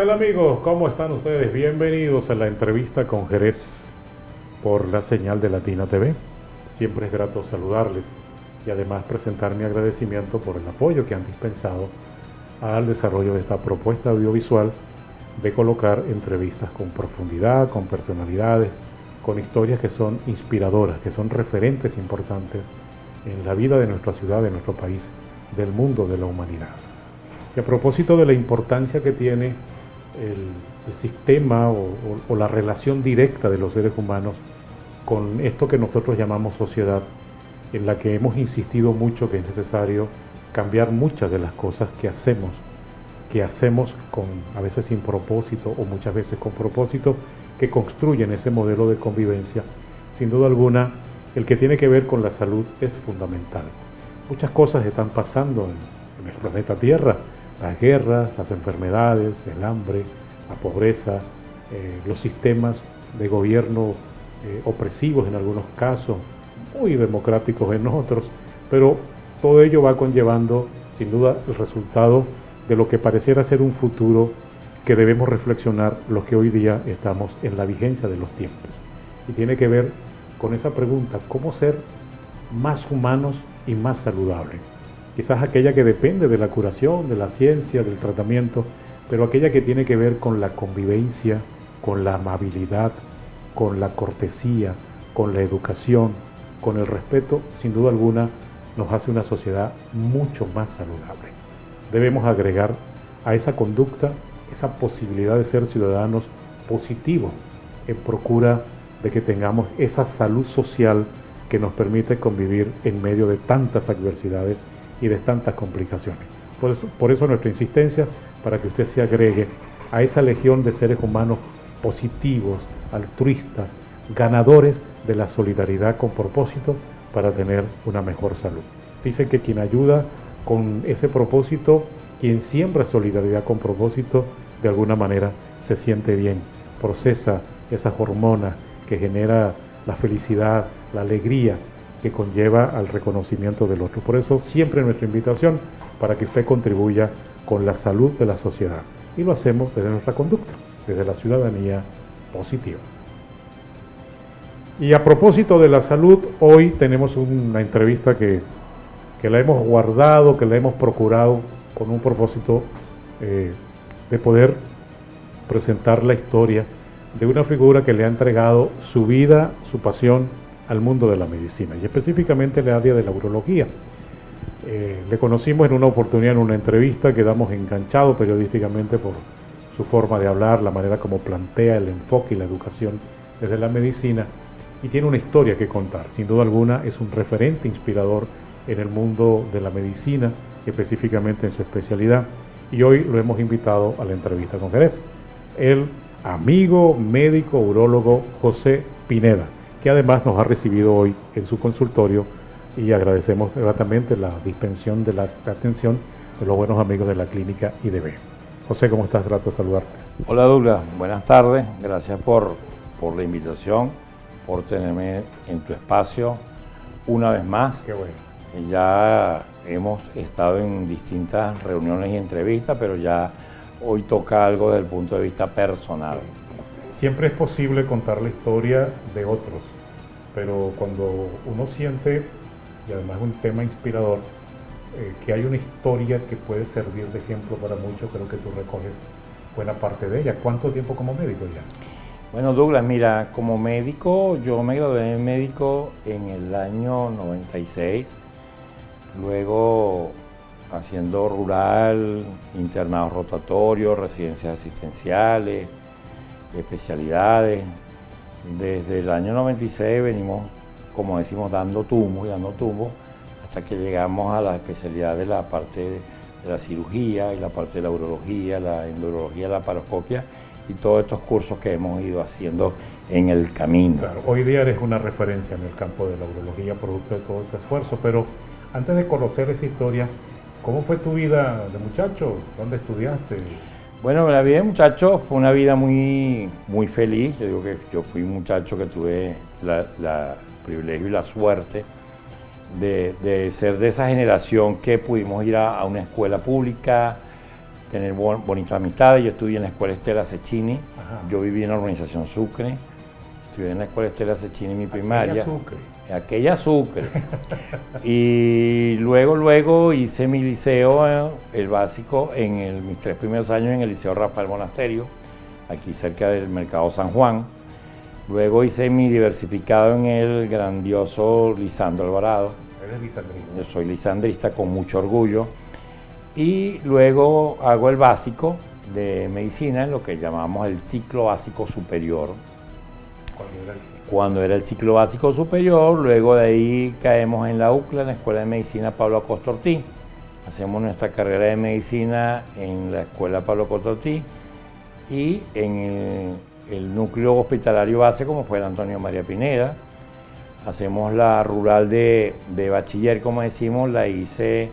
tal amigos? ¿Cómo están ustedes? Bienvenidos a la entrevista con Jerez por la señal de Latina TV. Siempre es grato saludarles y además presentar mi agradecimiento por el apoyo que han dispensado al desarrollo de esta propuesta audiovisual de colocar entrevistas con profundidad, con personalidades, con historias que son inspiradoras, que son referentes importantes en la vida de nuestra ciudad, de nuestro país, del mundo, de la humanidad. Y a propósito de la importancia que tiene el sistema o la relación directa de los seres humanos con esto que nosotros llamamos sociedad, en la que hemos insistido mucho que es necesario cambiar muchas de las cosas que hacemos con, a veces sin propósito o muchas veces con propósito, que construyen ese modelo de convivencia. Sin duda alguna, el que tiene que ver con la salud es fundamental. Muchas cosas están pasando en el planeta Tierra, las guerras, las enfermedades, el hambre, la pobreza, los sistemas de gobierno opresivos en algunos casos, muy democráticos en otros, pero todo ello va conllevando sin duda el resultado de lo que pareciera ser un futuro que debemos reflexionar los que hoy día estamos en la vigencia de los tiempos. Y tiene que ver con esa pregunta, ¿cómo ser más humanos y más saludables? Quizás aquella que depende de la curación, de la ciencia, del tratamiento, pero aquella que tiene que ver con la convivencia, con la amabilidad, con la cortesía, con la educación, con el respeto, sin duda alguna, nos hace una sociedad mucho más saludable. Debemos agregar a esa conducta esa posibilidad de ser ciudadanos positivos en procura de que tengamos esa salud social que nos permite convivir en medio de tantas adversidades y de tantas complicaciones. Por eso nuestra insistencia para que usted se agregue a esa legión de seres humanos positivos, altruistas, ganadores de la solidaridad con propósito para tener una mejor salud. Dicen que quien ayuda con ese propósito, quien siembra solidaridad con propósito, de alguna manera se siente bien, procesa esas hormonas que genera la felicidad, la alegría que conlleva al reconocimiento del otro. Por eso siempre nuestra invitación para que usted contribuya con la salud de la sociedad. Y lo hacemos desde nuestra conducta, desde la ciudadanía positiva. Y a propósito de la salud, hoy tenemos una entrevista que la hemos guardado, que la hemos procurado con un propósito de poder presentar la historia de una figura que le ha entregado su vida, su pasión al mundo de la medicina y específicamente en el área de la urología. Le conocimos en una oportunidad en una entrevista, quedamos enganchados periodísticamente por su forma de hablar, la manera como plantea el enfoque y la educación desde la medicina, y tiene una historia que contar. Sin duda alguna es un referente inspirador en el mundo de la medicina, específicamente en su especialidad, y hoy lo hemos invitado a la entrevista con Jerez. El amigo médico urólogo José Pineda, que además nos ha recibido hoy en su consultorio, y agradecemos gratamente la dispensión de la atención de los buenos amigos de la clínica IDB. José, ¿cómo estás? Grato saludarte. Hola Douglas, buenas tardes, gracias por la invitación, por tenerme en tu espacio una vez más. Qué bueno. Ya hemos estado en distintas reuniones y entrevistas, pero ya hoy toca algo desde el punto de vista personal. Siempre es posible contar la historia de otros, pero cuando uno siente, y además es un tema inspirador, que hay una historia que puede servir de ejemplo para muchos, creo que tú recoges buena parte de ella. ¿Cuánto tiempo como médico ya? Bueno, Douglas, mira, como médico, yo me gradué de médico en el año 96, luego haciendo rural, internados rotatorios, residencias asistenciales, especialidades. Desde el año 96 venimos, como decimos, dando tumbos, hasta que llegamos a la especialidad de la parte de la cirugía y la parte de la urología, la endurología, la paroscopia y todos estos cursos que hemos ido haciendo en el camino. Claro, hoy día eres una referencia en el campo de la urología, producto de todo tu esfuerzo, pero antes de conocer esa historia, ¿cómo fue tu vida de muchacho? ¿Dónde estudiaste? Bueno, la vida de muchacho fue una vida muy feliz. Yo digo que yo fui un muchacho que tuve el privilegio y la suerte de ser de esa generación que pudimos ir a una escuela pública, tener bonitas amistades. Yo estudié en la escuela Estela Cecchini, yo viví en la urbanización Sucre, estudié en la escuela Estela Cecchini mi primaria. Aquella Sucre. Y luego hice mi liceo, el básico, mis 3 primeros años en el Liceo Rafael Monasterio, aquí cerca del Mercado San Juan. Luego hice mi diversificado en el grandioso Lisandro Alvarado. ¿Eres lisandrista? Yo soy lisandrista con mucho orgullo. Y luego hago el básico de medicina en lo que llamamos el ciclo básico superior. Cuando era el ciclo básico superior, luego de ahí caemos en la UCLA, en la Escuela de Medicina Pablo Acosta Ortiz. Hacemos nuestra carrera de medicina en la Escuela Pablo Acosta Ortiz y en el núcleo hospitalario base, como fue el Antonio María Pineda. Hacemos la rural de bachiller, como decimos, la hice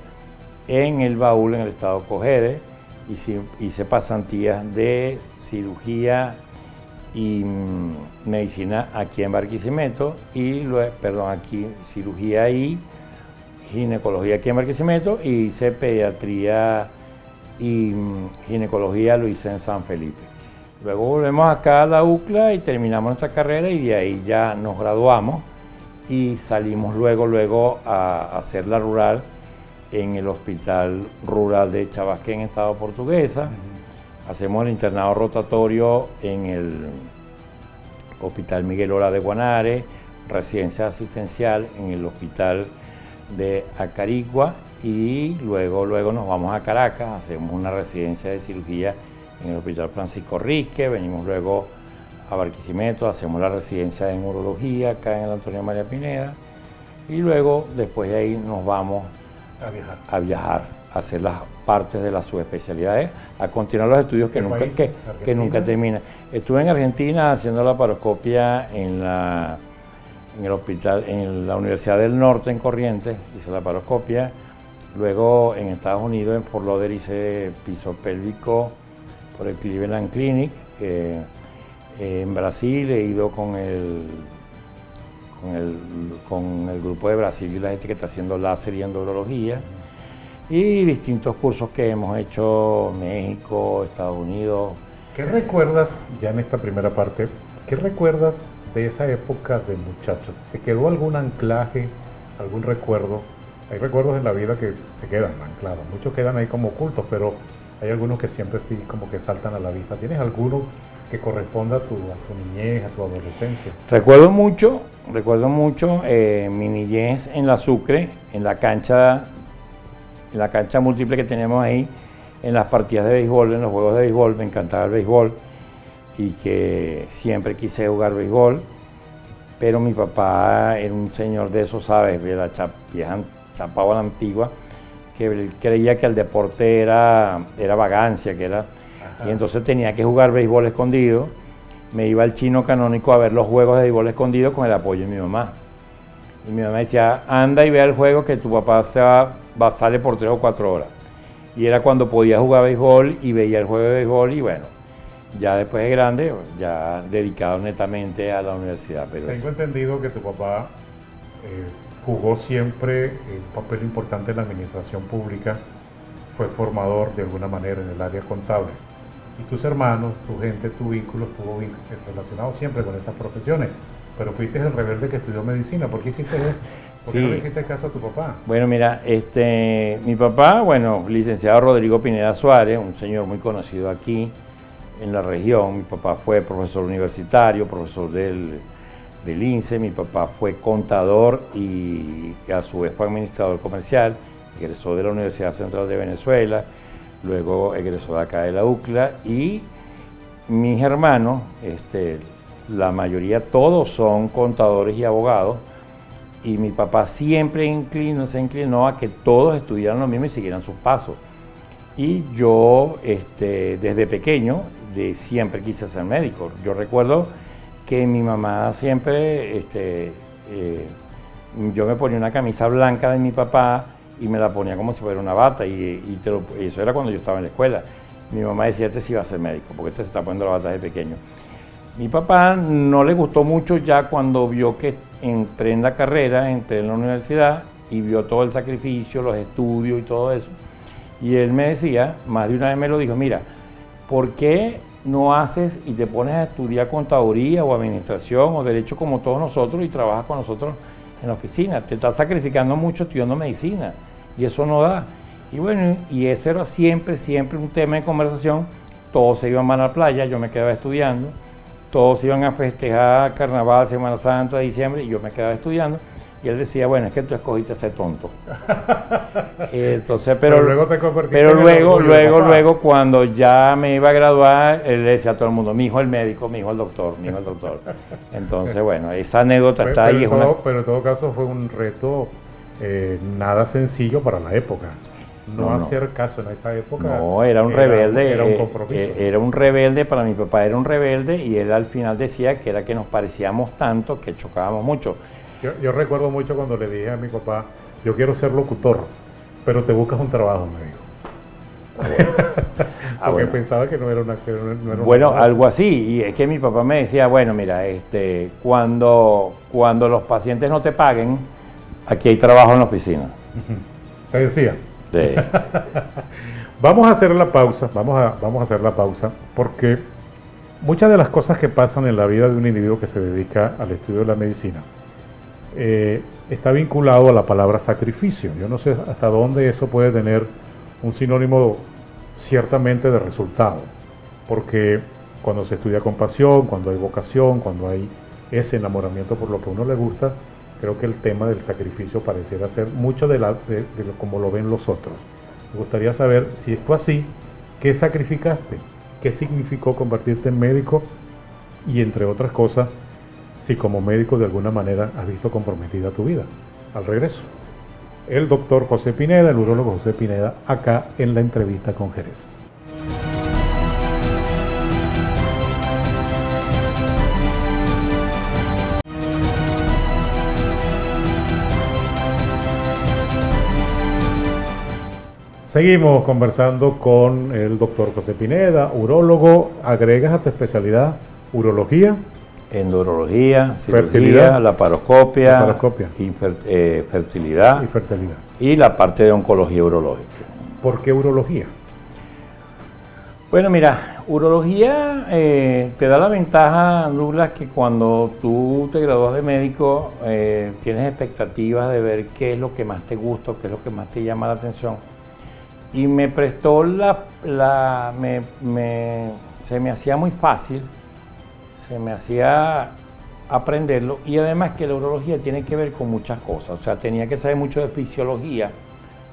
en el Baúl, en el estado Cogede. Hice pasantías de cirugía y medicina aquí en Barquisimeto cirugía y ginecología aquí en Barquisimeto, y hice pediatría y ginecología lo hice en San Felipe. Luego volvemos acá a la UCLA y terminamos nuestra carrera y de ahí ya nos graduamos y salimos luego a hacer la rural en el Hospital Rural de Chabasquén, Estado Portuguesa. Hacemos el internado rotatorio en el Hospital Miguel Hora de Guanare, residencia asistencial en el Hospital de Acarigua y luego nos vamos a Caracas, hacemos una residencia de cirugía en el Hospital Francisco Risque, venimos luego a Barquisimeto, hacemos la residencia en urología acá en el Antonio María Pineda y luego después de ahí nos vamos a viajar, a hacer las partes de las subespecialidades, a continuar los estudios que nunca terminan. Estuve en Argentina haciendo la laparoscopia en el hospital, en la Universidad del Norte en Corrientes, hice la laparoscopia. Luego en Estados Unidos, en Fort Lauderdale, hice piso pélvico por el Cleveland Clinic. En Brasil he ido con el grupo de Brasil y la gente que está haciendo láser y endurología, y distintos cursos que hemos hecho en México, Estados Unidos. ¿Qué recuerdas, ya en esta primera parte, qué recuerdas de esa época de muchacho? ¿Te quedó algún anclaje, algún recuerdo? Hay recuerdos en la vida que se quedan anclados, muchos quedan ahí como ocultos, pero hay algunos que siempre sí como que saltan a la vista. ¿Tienes alguno que corresponda a tu niñez, a tu adolescencia? Recuerdo mucho mi niñez en la Sucre, en la cancha múltiple que tenemos ahí, en las partidas de béisbol, en los juegos de béisbol. Me encantaba el béisbol y que siempre quise jugar béisbol, pero mi papá era un señor de esos, ¿sabes?, de la vieja chapao a la antigua, que él creía que el deporte era vagancia, y entonces tenía que jugar béisbol escondido. Me iba al Chino Canónico a ver los juegos de béisbol escondido con el apoyo de mi mamá. Y mi mamá decía, anda y vea el juego que tu papá sale por 3 o 4 horas. Y era cuando podía jugar béisbol y veía el juego de béisbol y bueno, ya después de grande, ya dedicado netamente a la universidad. Pero tengo entendido que tu papá jugó siempre un papel importante en la administración pública, fue formador de alguna manera en el área contable. Y tus hermanos, tu gente, tu vínculo estuvo relacionado siempre con esas profesiones. Pero fuiste el rebelde que estudió medicina. ¿Por qué hiciste eso? ¿Por qué no le hiciste caso a tu papá? Bueno, mira, mi papá, licenciado Rodrigo Pineda Suárez, un señor muy conocido aquí en la región. Mi papá fue profesor universitario, profesor del INSE. Mi papá fue contador y a su vez fue administrador comercial. Egresó de la Universidad Central de Venezuela. Luego egresó de acá de la UCLA y mis hermanos, la mayoría, todos son contadores y abogados, y mi papá siempre se inclinó a que todos estudiaran lo mismo y siguieran sus pasos. Y yo, desde pequeño, siempre quise ser médico. Yo recuerdo que mi mamá siempre, yo me ponía una camisa blanca de mi papá y me la ponía como si fuera una bata, y eso era cuando yo estaba en la escuela. Mi mamá decía, sí va a ser médico, porque se está poniendo la bata desde pequeño. Mi papá no le gustó mucho ya cuando vio que entré en la carrera, entré en la universidad y vio todo el sacrificio, los estudios y todo eso. Y él me decía, más de una vez me lo dijo, mira, ¿por qué no haces y te pones a estudiar contaduría o administración o derecho como todos nosotros y trabajas con nosotros en la oficina? Te estás sacrificando mucho estudiando medicina y eso no da. Y bueno, y eso era siempre un tema de conversación. Todos se iban a la playa, yo me quedaba estudiando. Todos iban a festejar Carnaval, Semana Santa, diciembre, y yo me quedaba estudiando. Y él decía, bueno, es que tú escogiste ser tonto. Entonces, pero luego te convertiste luego, cuando ya me iba a graduar, él le decía a todo el mundo, mi hijo el médico, mi hijo el doctor, mi hijo el doctor. Entonces, bueno, esa anécdota está ahí. Pero en todo caso fue un reto nada sencillo para la época. No hacer caso en esa época. No, era un rebelde. Era un compromiso. Era un rebelde, para mi papá era un rebelde, y él al final decía que era que nos parecíamos tanto que chocábamos mucho. Yo recuerdo mucho cuando le dije a mi papá, yo quiero ser locutor, pero te buscas un trabajo, me dijo. Porque pensaba que no era una... Bueno, algo así, y es que mi papá me decía, bueno, mira, cuando los pacientes no te paguen, aquí hay trabajo en la oficina. Te decía. Sí. Vamos a hacer la pausa, vamos a hacer la pausa, porque muchas de las cosas que pasan en la vida de un individuo que se dedica al estudio de la medicina está vinculado a la palabra sacrificio. Yo no sé hasta dónde eso puede tener un sinónimo ciertamente de resultado, porque cuando se estudia con pasión, cuando hay vocación, cuando hay ese enamoramiento por lo que a uno le gusta, creo que el tema del sacrificio pareciera ser mucho de como lo ven los otros. Me gustaría saber, si fue así, ¿qué sacrificaste? ¿Qué significó convertirte en médico? Y entre otras cosas, si como médico de alguna manera has visto comprometida tu vida. Al regreso, el doctor José Pineda, el urólogo José Pineda, acá en la entrevista con Jerez. Seguimos conversando con el doctor José Pineda, urólogo. ¿Agregas a tu especialidad urología? Endurología, cirugía, laparoscopia. Y fertilidad. Y fertilidad. Y la parte de oncología urológica. ¿Por qué urología? Bueno, mira, urología te da la ventaja, Douglas, que cuando tú te gradúas de médico tienes expectativas de ver qué es lo que más te gusta, qué es lo que más te llama la atención. Y me prestó se me hacía muy fácil, se me hacía aprenderlo, y además que la urología tiene que ver con muchas cosas. O sea, tenía que saber mucho de fisiología,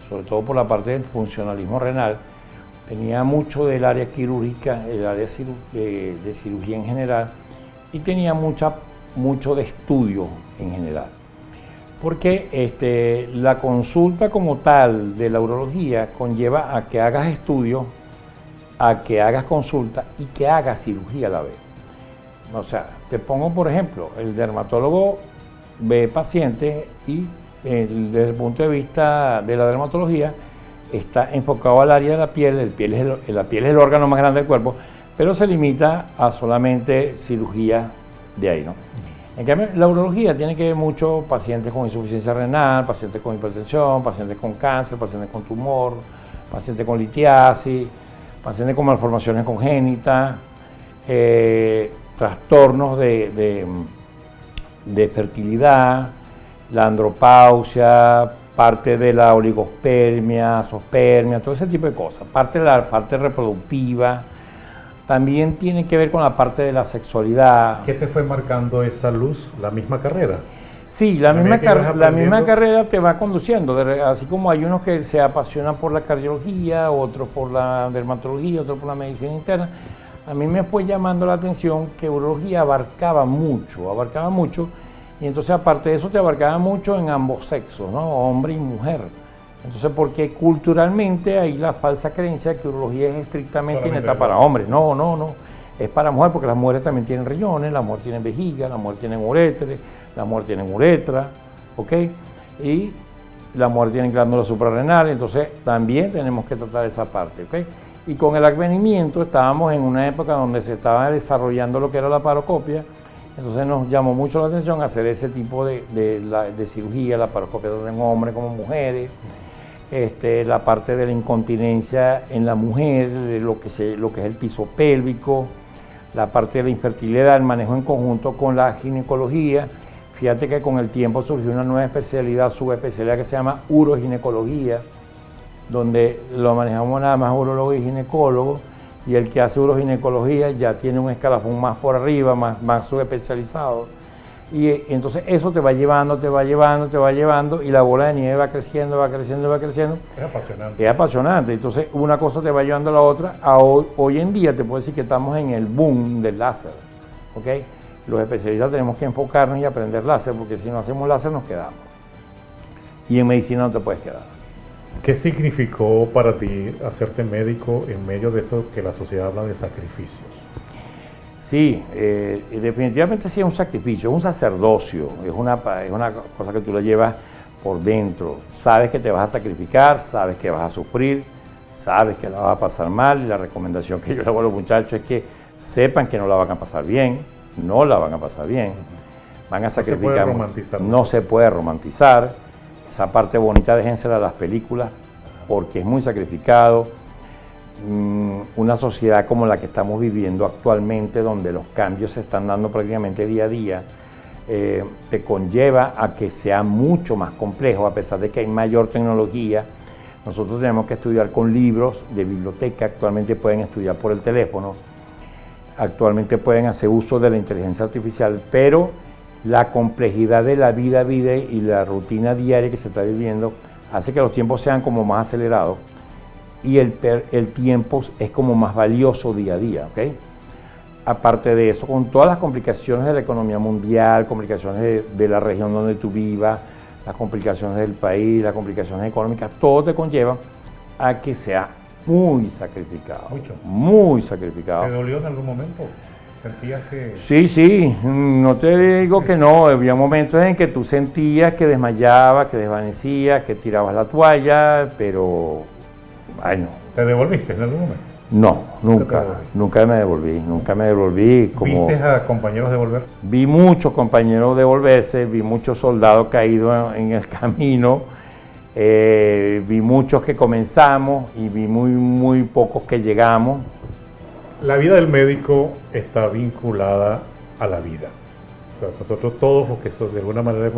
sobre todo por la parte del funcionalismo renal. Tenía mucho del área quirúrgica, el área de cirugía en general, y tenía mucho de estudio en general. Porque la consulta como tal de la urología conlleva a que hagas estudio, a que hagas consulta y que hagas cirugía a la vez. O sea, te pongo por ejemplo, el dermatólogo ve pacientes y desde el punto de vista de la dermatología está enfocado al área de la piel. La piel es el órgano más grande del cuerpo, pero se limita a solamente cirugía de ahí, ¿no? En cambio, la urología tiene que ver mucho pacientes con insuficiencia renal, pacientes con hipertensión, pacientes con cáncer, pacientes con tumor, pacientes con litiasis, pacientes con malformaciones congénitas, trastornos de fertilidad, la andropausia, parte de la oligospermia, zoospermia, todo ese tipo de cosas, parte de la parte reproductiva. También tiene que ver con la parte de la sexualidad. ¿Qué te fue marcando esa luz? ¿La misma carrera? Sí, la misma carrera te va conduciendo. Así como hay unos que se apasionan por la cardiología, otros por la dermatología, otros por la medicina interna. A mí me fue llamando la atención que urología abarcaba mucho, y entonces aparte de eso te abarcaba mucho en ambos sexos, ¿no? Hombre y mujer. Entonces, porque culturalmente hay la falsa creencia que urología es estrictamente ineta para hombres. No. Es para mujeres, porque las mujeres también tienen riñones, las mujeres tienen vejiga, las mujeres tienen uretres, las mujeres tienen uretra, ¿ok? Y las mujeres tienen glándulas suprarrenales, entonces también tenemos que tratar esa parte, ¿ok? Y con el advenimiento estábamos en una época donde se estaba desarrollando lo que era la laparoscopia, entonces nos llamó mucho la atención hacer ese tipo de cirugía, laparoscopia tanto en hombres como mujeres. la parte de la incontinencia en la mujer, lo que es el piso pélvico, la parte de la infertilidad, el manejo en conjunto con la ginecología. Fíjate que con el tiempo surgió una nueva especialidad, subespecialidad que se llama uroginecología, donde lo manejamos nada más urologo y ginecólogo, y el que hace uroginecología ya tiene un escalafón más por arriba, más subespecializado. Y entonces eso te va llevando, y la bola de nieve va creciendo, va creciendo, va creciendo. Es apasionante. Es apasionante. Entonces una cosa te va llevando a la otra. Hoy en día te puedo decir que estamos en el boom del láser, ¿ok? Los especialistas tenemos que enfocarnos y aprender láser, porque si no hacemos láser nos quedamos. Y en medicina no te puedes quedar. ¿Qué significó para ti hacerte médico en medio de eso que la sociedad habla de sacrificios? Sí, definitivamente sí es un sacrificio, es un sacerdocio, es una cosa que tú la llevas por dentro. Sabes que te vas a sacrificar, sabes que vas a sufrir, sabes que la vas a pasar mal, y la recomendación que yo le hago a los muchachos es que sepan que no la van a pasar bien, no la van a pasar bien, van a sacrificar. No se puede romantizar, esa parte bonita déjensela a las películas, porque es muy sacrificado. Una sociedad como la que estamos viviendo actualmente, donde los cambios se están dando prácticamente día a día, te conlleva a que sea mucho más complejo, a pesar de que hay mayor tecnología. Nosotros tenemos que estudiar con libros de biblioteca, actualmente pueden estudiar por el teléfono, actualmente pueden hacer uso de la inteligencia artificial, pero la complejidad de la vida y la rutina diaria que se está viviendo hace que los tiempos sean como más acelerados, y el tiempo es como más valioso día a día, ¿ok? Aparte de eso, con todas las complicaciones de la economía mundial, complicaciones de la región donde tú vivas, las complicaciones del país, las complicaciones económicas, todo te conlleva a que sea muy sacrificado. Mucho. Muy sacrificado. ¿Te dolió en algún momento? ¿Sentías que...? Sí, no te digo que no, había momentos en que tú sentías que desmayabas, que desvanecías, que tirabas la toalla, pero... Ay, no. ¿Te devolviste en algún momento? No, nunca me devolví. Como ¿Viste a compañeros devolverse? Vi muchos compañeros devolverse, vi muchos soldados caídos en el camino, vi muchos que comenzamos y vi muy pocos que llegamos. La vida del médico está vinculada a la vida. O sea, nosotros todos, porque de alguna manera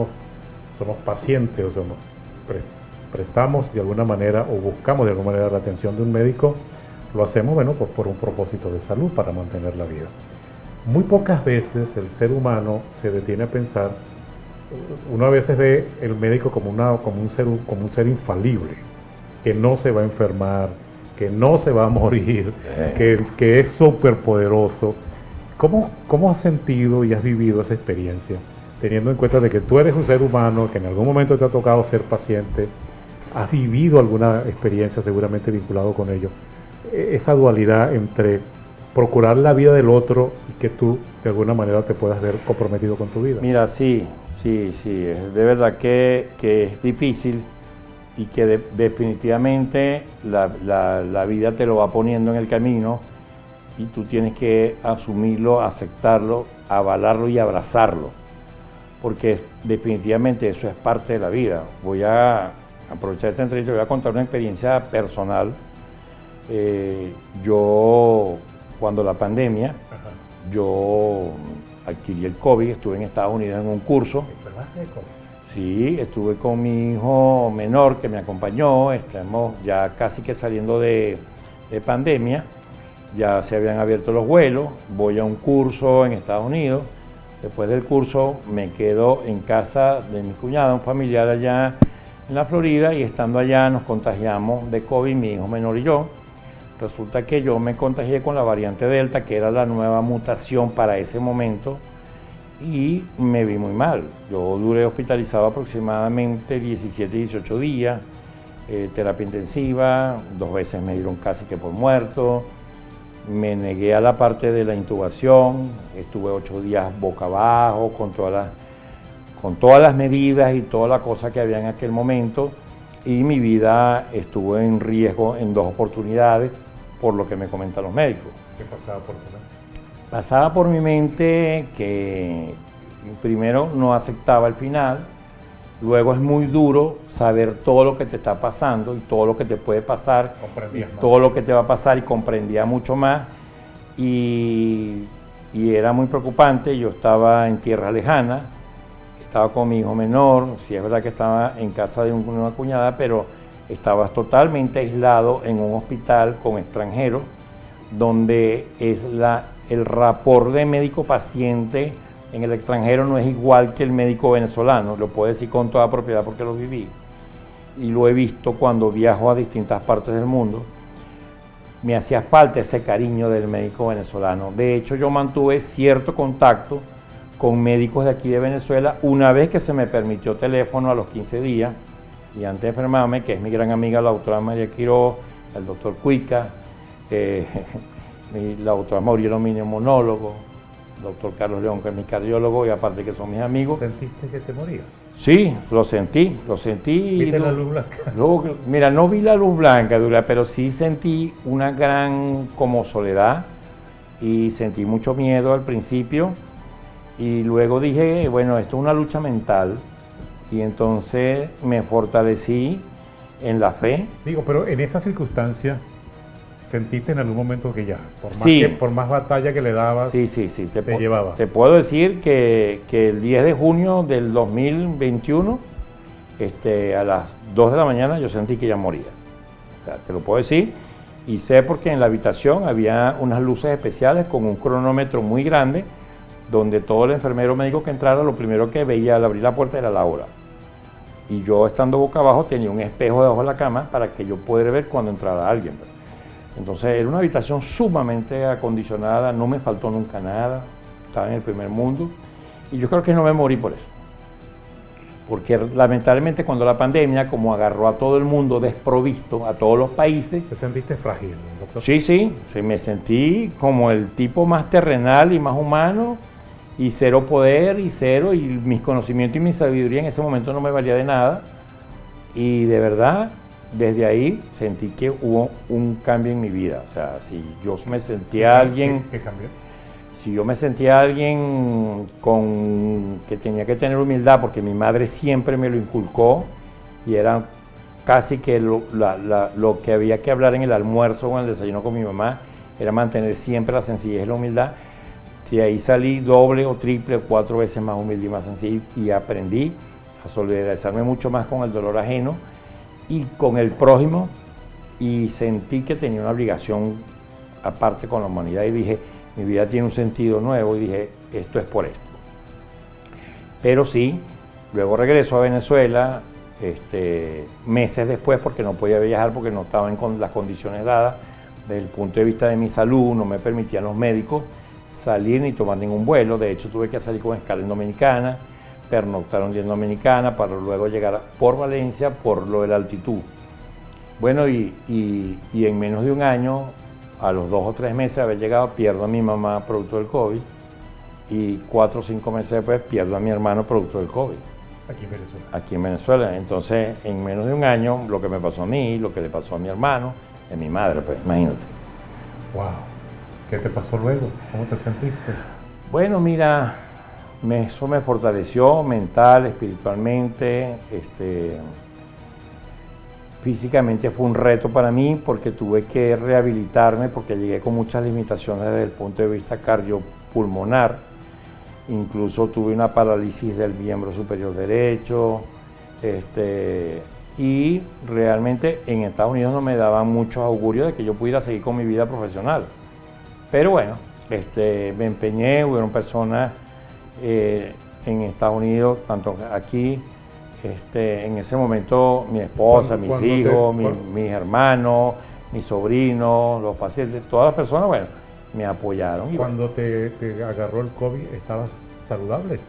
somos pacientes o prestamos de alguna manera o buscamos de alguna manera la atención de un médico, lo hacemos, bueno, pues por un propósito de salud, para mantener la vida. Muy pocas veces el ser humano se detiene a pensar, uno a veces ve el médico como un ser infalible, que no se va a enfermar, que no se va a morir, que es súper poderoso. ¿Cómo has sentido y has vivido esa experiencia, teniendo en cuenta de que tú eres un ser humano, que en algún momento te ha tocado ser paciente, has vivido alguna experiencia seguramente vinculado con ello? Esa dualidad entre procurar la vida del otro y que tú de alguna manera te puedas ver comprometido con tu vida. Mira, sí, es de verdad que es difícil, y que definitivamente la vida te lo va poniendo en el camino, y tú tienes que asumirlo, aceptarlo, avalarlo y abrazarlo, porque definitivamente eso es parte de la vida. Voy a aprovechar esta entrevista y voy a contar una experiencia personal. Yo, cuando la pandemia, yo adquirí el COVID, estuve en Estados Unidos en un curso. ¿Enfermaste de COVID? Sí, estuve con mi hijo menor que me acompañó, estamos ya casi que saliendo de pandemia, ya se habían abierto los vuelos, voy a un curso en Estados Unidos, después del curso me quedo en casa de mi cuñada, un familiar allá en la Florida, y estando allá nos contagiamos de COVID, mi hijo menor y yo. Resulta que yo me contagié con la variante Delta, que era la nueva mutación para ese momento, y me vi muy mal. Yo duré hospitalizado aproximadamente 17, 18 días, terapia intensiva, 2 veces me dieron casi que por muerto, me negué a la parte de la intubación, estuve 8 días boca abajo con todas las medidas y toda la cosa que había en aquel momento, y mi vida estuvo en riesgo en 2 oportunidades, por lo que me comentan los médicos. ¿Qué pasaba por tu mente? Pasaba por mi mente que primero no aceptaba el final, luego es muy duro saber todo lo que te está pasando y todo lo que te puede pasar, y todo lo que te va a pasar, y comprendía mucho más, y era muy preocupante. Yo estaba en tierra lejana, estaba con mi hijo menor, sí es verdad que estaba en casa de una cuñada, pero estabas totalmente aislado en un hospital con extranjeros, donde es el rapport de médico-paciente en el extranjero no es igual que el médico venezolano, lo puedo decir con toda propiedad porque lo viví, y lo he visto cuando viajo a distintas partes del mundo. Me hacía falta ese cariño del médico venezolano. De hecho, yo mantuve cierto contacto con médicos de aquí de Venezuela una vez que se me permitió teléfono a los 15 días, y antes de enfermarme, que es mi gran amiga la doctora María Quiroz, el doctor Cuica, la doctora Maurielo, mi neumólogo, el doctor Carlos León, que es mi cardiólogo, y aparte que son mis amigos. ¿Sentiste que te morías? Sí, lo sentí. ¿Viste la luz blanca? Luego, mira, no vi la luz blanca, pero sí sentí una gran como soledad, y sentí mucho miedo al principio, y luego dije, bueno, esto es una lucha mental, y entonces me fortalecí en la fe. Digo, pero en esa circunstancia, ¿sentiste en algún momento que ya, por más batalla que le dabas, sí, te llevaba? Te puedo decir que el 10 de junio del 2021, a las 2 de la mañana, yo sentí que ya moría. O sea, te lo puedo decir, y sé porque en la habitación había unas luces especiales con un cronómetro muy grande, donde todo el enfermero médico que entrara, lo primero que veía al abrir la puerta era la hora. Y yo, estando boca abajo, tenía un espejo debajo de la cama para que yo pudiera ver cuando entrara alguien. Entonces era una habitación sumamente acondicionada, no me faltó nunca nada, estaba en el primer mundo, y yo creo que no me morí por eso. Porque lamentablemente cuando la pandemia, como agarró a todo el mundo desprovisto, a todos los países... ¿Te sentiste frágil, doctor? Sí, me sentí como el tipo más terrenal y más humano, y cero poder, y mis conocimientos y mi sabiduría en ese momento no me valía de nada, y de verdad... Desde ahí sentí que hubo un cambio en mi vida. O sea, si yo me sentía alguien... ¿Qué cambió? Si yo me sentía alguien que tenía que tener humildad, porque mi madre siempre me lo inculcó, y era casi que lo que había que hablar en el almuerzo o en el desayuno con mi mamá, era mantener siempre la sencillez y la humildad. De ahí salí doble o triple o 4 veces más humilde y más sencillo, y aprendí a solidarizarme mucho más con el dolor ajeno y con el prójimo, y sentí que tenía una obligación aparte con la humanidad, y dije, mi vida tiene un sentido nuevo, y dije, esto es por esto. Pero sí, luego regreso a Venezuela, meses después, porque no podía viajar, porque no estaba en las condiciones dadas, desde el punto de vista de mi salud, no me permitían los médicos salir ni tomar ningún vuelo. De hecho, tuve que salir con escala en Dominicana, pernoctar un día en Dominicana, para luego llegar por Valencia por lo de la altitud. Bueno, y en menos de un año, a los 2 o 3 meses de haber llegado, pierdo a mi mamá producto del COVID, y 4 o 5 meses después pierdo a mi hermano producto del COVID. Aquí en Venezuela. Aquí en Venezuela. Entonces, en menos de un año, lo que me pasó a mí, lo que le pasó a mi hermano, a mi madre, pues imagínate. Wow. ¿Qué te pasó luego? ¿Cómo te sentiste? Bueno, mira, eso me fortaleció mental, espiritualmente, físicamente fue un reto para mí, porque tuve que rehabilitarme, porque llegué con muchas limitaciones desde el punto de vista cardiopulmonar. Incluso tuve una parálisis del miembro superior derecho, y realmente en Estados Unidos no me daban muchos augurios de que yo pudiera seguir con mi vida profesional. Pero bueno, me empeñé, hubieron personas en Estados Unidos, tanto aquí, en ese momento mi esposa, mis hijos, mis hermanos, mis sobrinos, los pacientes, todas las personas, bueno, me apoyaron. Cuando te agarró el COVID, ¿estabas saludable?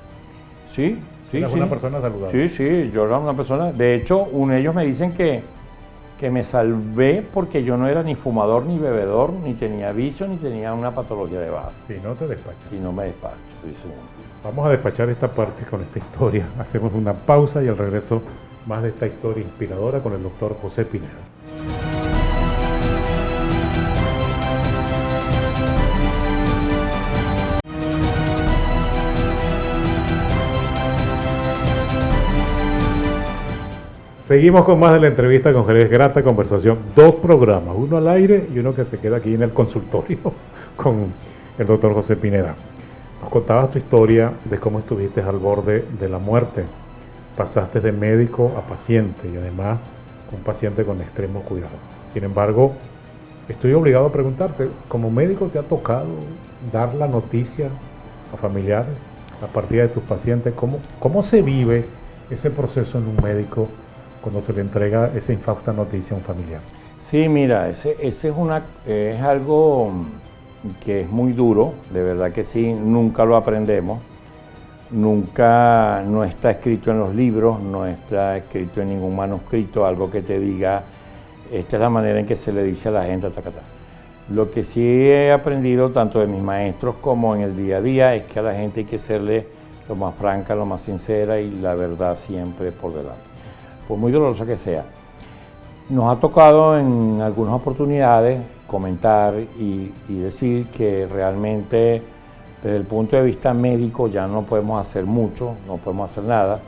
Sí. ¿Eras una persona saludable? Sí, yo era una persona, de hecho, ellos me dicen que me salvé porque yo no era ni fumador ni bebedor, ni tenía vicio, ni tenía una patología de base. Si no te despachas. Si no me despacho, sí, señor. Vamos a despachar esta parte con esta historia. Hacemos una pausa y al regreso más de esta historia inspiradora con el doctor José Pineda. Seguimos con más de la entrevista con Jerez. Grata conversación. 2 programas, uno al aire y uno que se queda aquí en el consultorio con el doctor José Pineda. Nos contabas tu historia de cómo estuviste al borde de la muerte. Pasaste de médico a paciente y además un paciente con extremo cuidado. Sin embargo, estoy obligado a preguntarte, ¿como médico te ha tocado dar la noticia a familiares, la partida de tus pacientes? ¿Cómo se vive ese proceso en un médico cuando se le entrega esa infausta noticia a un familiar? Sí, mira, ese es algo que es muy duro, de verdad que sí, nunca lo aprendemos, no está escrito en los libros, no está escrito en ningún manuscrito, algo que te diga, esta es la manera en que se le dice a la gente, tacatá. Lo que sí he aprendido, tanto de mis maestros como en el día a día, es que a la gente hay que serle lo más franca, lo más sincera y la verdad siempre por delante, por muy dolorosa que sea. Nos ha tocado en algunas oportunidades comentar y decir que realmente desde el punto de vista médico ya no podemos hacer mucho, no podemos hacer nada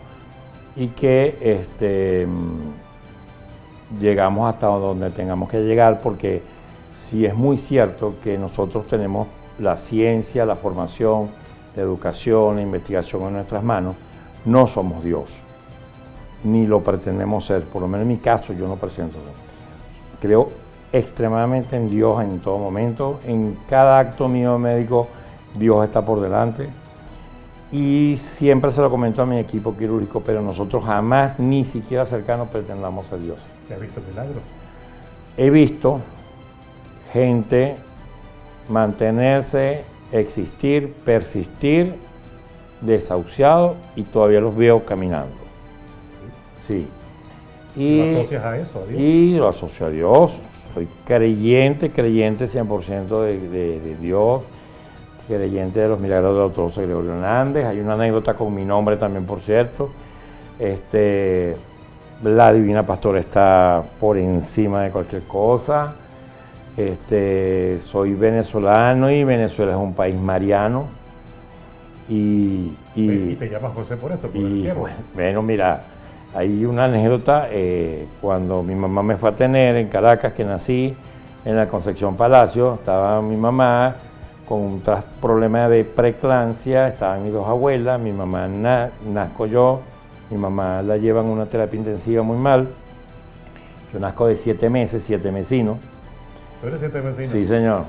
y que llegamos hasta donde tengamos que llegar, porque sí es muy cierto que nosotros tenemos la ciencia, la formación, la educación, la investigación en nuestras manos, no somos Dios, ni lo pretendemos ser, por lo menos en mi caso yo no presento eso. Creo extremadamente en Dios en todo momento, en cada acto mío médico Dios está por delante y siempre se lo comento a mi equipo quirúrgico, pero nosotros jamás, ni siquiera cercanos, pretendamos a Dios. ¿Has visto milagros? He visto gente mantenerse, existir, persistir, desahuciado y todavía los veo caminando. Sí. ¿Lo asocias a eso, a Dios? Y lo asocio a Dios. Soy creyente 100% de Dios, creyente de los milagros del doctor José Gregorio Hernández. Hay una anécdota con mi nombre también, por cierto. La Divina Pastora está por encima de cualquier cosa. Soy venezolano y Venezuela es un país mariano. ¿Y te llamas José por eso? Por el cielo. Bueno, mira, hay una anécdota, cuando mi mamá me fue a tener en Caracas, que nací en la Concepción Palacio, estaba mi mamá con un problema de preeclampsia, estaban mis 2 abuelas, mi mamá nazco yo, mi mamá la llevan a una terapia intensiva muy mal, yo nazco de 7 meses, 7 mesinos. ¿Tú eres 7 mesinos? Sí, señor.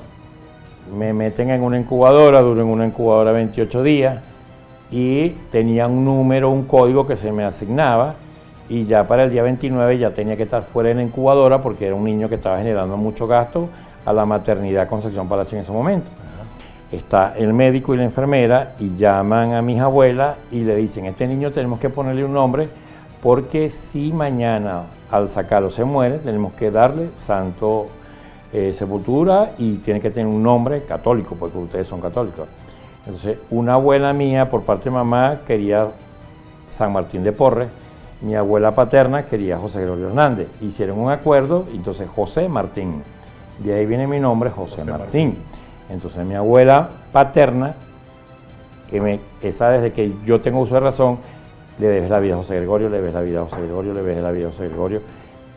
Me meten en una incubadora, duro en una incubadora 28 días y tenía un número, un código que se me asignaba y ya para el día 29 ya tenía que estar fuera de la incubadora porque era un niño que estaba generando mucho gasto a la maternidad Concepción Palacio en ese momento. Está el médico y la enfermera y llaman a mis abuelas y le dicen, este niño tenemos que ponerle un nombre porque si mañana al sacarlo se muere, tenemos que darle santo sepultura y tiene que tener un nombre católico porque ustedes son católicos. Entonces una abuela mía por parte de mamá quería San Martín de Porres, mi abuela paterna quería José Gregorio Hernández. Hicieron un acuerdo, entonces José Martín. De ahí viene mi nombre, José Martín. Entonces mi abuela paterna, esa desde que yo tengo uso de razón, le debes la vida a José Gregorio, le debes la vida a José Gregorio, le debes la vida a José Gregorio.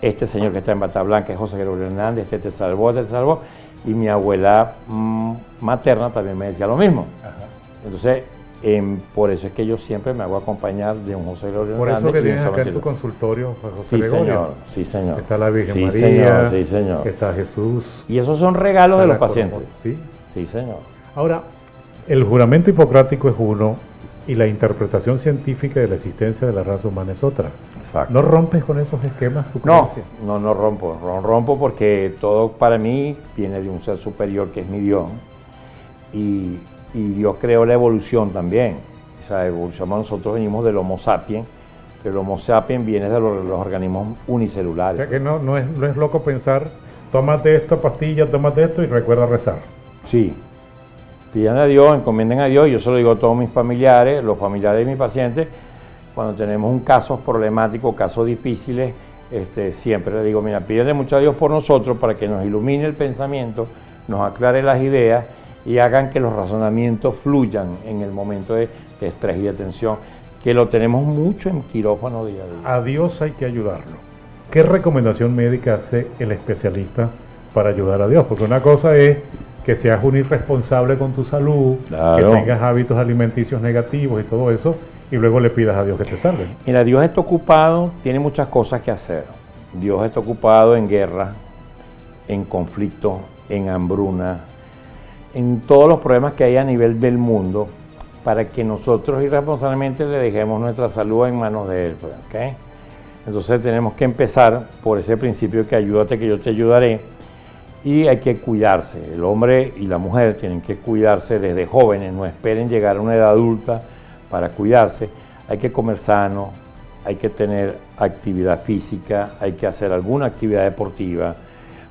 Este señor que está en bata blanca es José Gregorio Hernández, este te salvó, este te salvó. Y mi abuela materna también me decía lo mismo. Ajá. Entonces, por eso es que yo siempre me hago acompañar de un José Gregorio Hernández. Por eso que tienes acá en tu consultorio, José Gregorio. Señor, sí, señor. Está la Virgen María, señor, sí, señor. Está Jesús. Y esos son regalos de los pacientes. Sí. Sí, señor. Ahora, el juramento hipocrático es uno y la interpretación científica de la existencia de la raza humana es otra. Exacto. ¿No rompes con esos esquemas tu creencia? No rompo porque todo para mí viene de un ser superior que es mi Dios y Dios creó la evolución también. O sea, nosotros venimos del Homo sapiens, pero el Homo sapiens viene de los organismos unicelulares. O sea que no es loco pensar, tómate esta pastilla, tómate esto y recuerda rezar. Sí. Pidan a Dios, encomienden a Dios, yo se lo digo a todos mis familiares, los familiares de mis pacientes, cuando tenemos un caso problemático, casos difíciles, siempre le digo, mira, pídanle mucho a Dios por nosotros para que nos ilumine el pensamiento, nos aclare las ideas y hagan que los razonamientos fluyan en el momento de estrés y de tensión, que lo tenemos mucho en quirófano día a día. A Dios hay que ayudarlo. ¿Qué recomendación médica hace el especialista para ayudar a Dios? Porque una cosa es que seas un irresponsable con tu salud, Claro. que tengas hábitos alimenticios negativos y todo eso, y luego le pidas a Dios que te salve. Mira, Dios está ocupado, tiene muchas cosas que hacer. Dios está ocupado en guerra, en conflicto, en hambruna, en todos los problemas que hay a nivel del mundo, para que nosotros irresponsablemente le dejemos nuestra salud en manos de Él. ¿Okay? Entonces tenemos que empezar por ese principio que ayúdate que yo te ayudaré, y hay que cuidarse. El hombre y la mujer tienen que cuidarse desde jóvenes, no esperen llegar a una edad adulta para cuidarse. Hay que comer sano, hay que tener actividad física, hay que hacer alguna actividad deportiva.